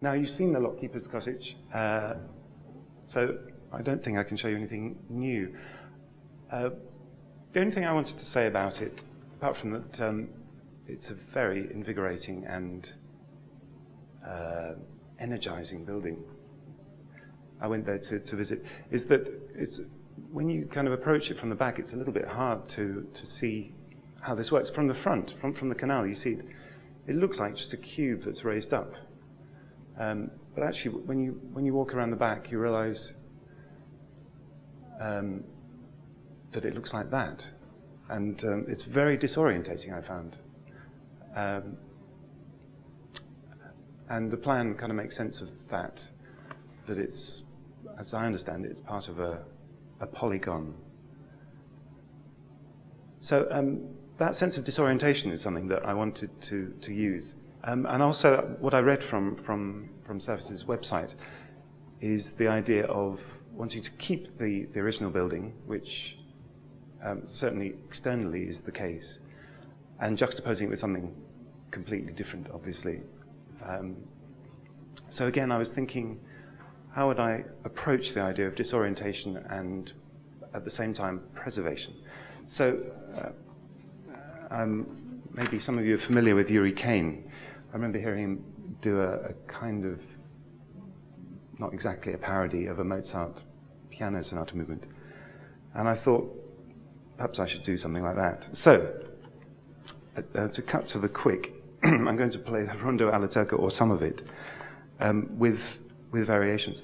Now, you've seen the Lockkeeper's Cottage, so I don't think I can show you anything new. The only thing I wanted to say about it, apart from that it's a very invigorating and energizing building, I went there to visit, is that when you kind of approach it from the back, it's a little bit hard to see how this works. From the front, from the canal, you see it looks like just a cube that's raised up. But actually, when you walk around the back, you realize that it looks like that. And it's very disorientating, I found. And the plan kind of makes sense of that it's, as I understand it, it's part of a polygon. So that sense of disorientation is something that I wanted to use. And also, what I read from Service's website is the idea of wanting to keep the original building, which certainly externally is the case, and juxtaposing it with something completely different, obviously. So again, I was thinking, how would I approach the idea of disorientation and, at the same time, preservation? So maybe some of you are familiar with Yuri Kane. I remember hearing him do a kind of, not exactly a parody of a Mozart piano sonata movement. And I thought, perhaps I should do something like that. So, to cut to the quick, I'm going to play the Rondo alla Turca, or some of it, with variations.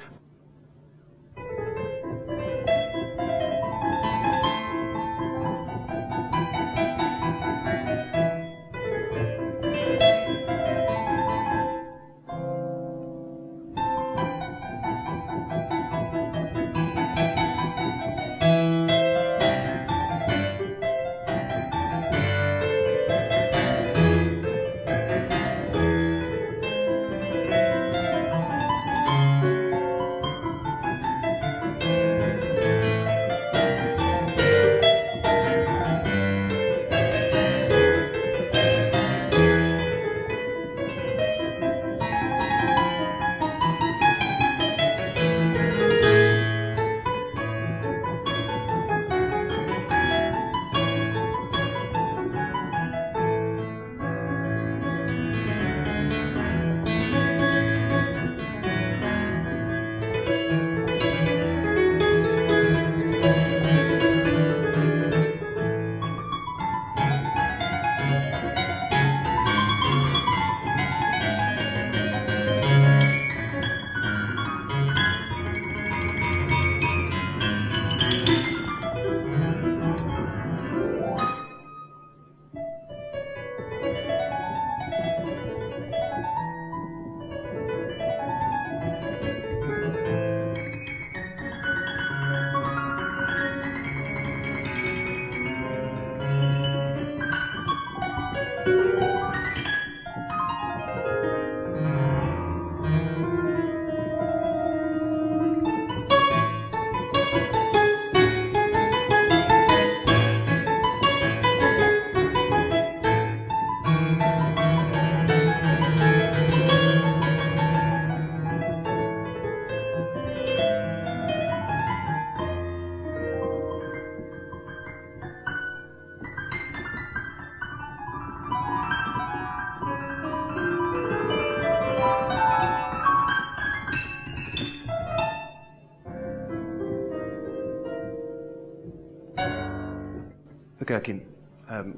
Gherkin,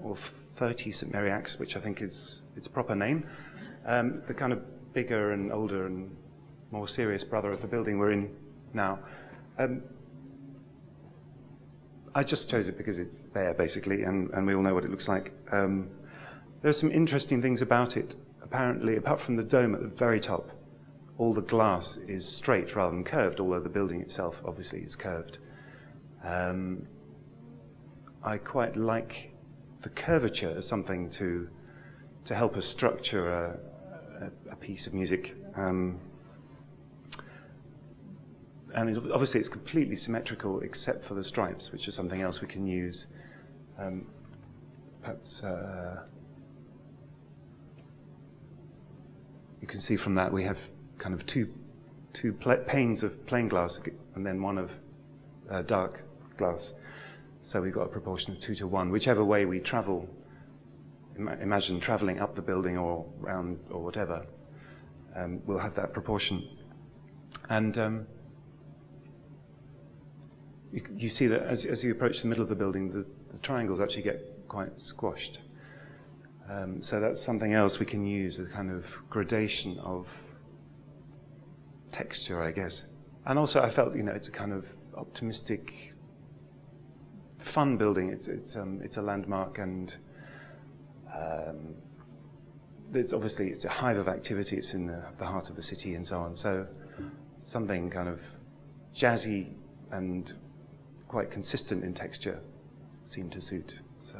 or 30 St Mary Axe, which I think is its proper name, the kind of bigger and older and more serious brother of the building we're in now. I just chose it because it's there, basically, and we all know what it looks like. There's some interesting things about it. Apparently, apart from the dome at the very top, all the glass is straight rather than curved, although the building itself obviously is curved. I quite like the curvature as something to help us structure a piece of music. And obviously it's completely symmetrical except for the stripes, which is something else we can use. Perhaps you can see from that we have kind of two panes of plain glass and then one of dark glass. So we've got a proportion of 2 to 1. Whichever way we travel, imagine traveling up the building or round or whatever, we'll have that proportion. And you see that as you approach the middle of the building, the triangles actually get quite squashed. So that's something else we can use, a kind of gradation of texture, I guess. And also I felt, it's a kind of optimistic, fun building. It's a landmark, and it's a hive of activity. It's in the heart of the city and so on. So something kind of jazzy and quite consistent in texture seemed to suit. So